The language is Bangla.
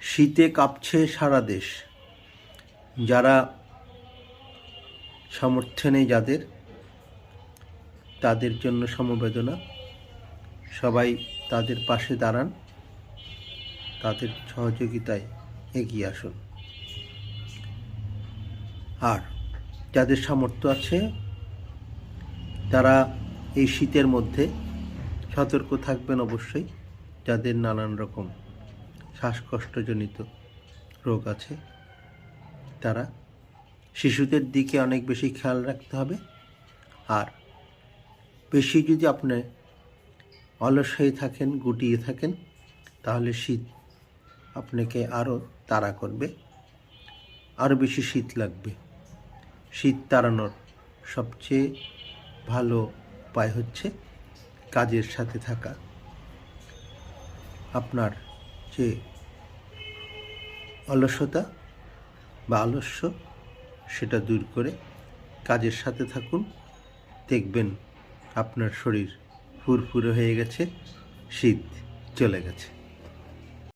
শীতে কাঁপছে সারা দেশ। যারা সামর্থ্য নেই যাদের, তাদের জন্য সমবেদনা। সবাই তাদের পাশে দাঁড়ান, তাদের সহযোগিতায় এগিয়ে আসুন। আর যাদের সামর্থ্য আছে তারা এই শীতের মধ্যে সতর্ক থাকবেন অবশ্যই। যাদের নানান রকম শ্বাসকষ্টজনিত রোগ আছে তারা, শিশুদের দিকে অনেক বেশি খেয়াল রাখতে হবে। আর বেশি যদি আপনি অলস হয়ে থাকেন, গুটিয়ে থাকেন, তাহলে শীত আপনাকে আরও তাড়া করবে, আরও বেশি শীত লাগবে। শীত তাড়ানোর সবচেয়ে ভালো উপায় হচ্ছে কাজের সাথে থাকা। আপনার যে অলসতা বা আলস্য সেটা দূর করে কাজের সাথে থাকুন। দেখবেন আপনার শরীর ফুরফুরে হয়ে গেছে, শীত চলে গেছে।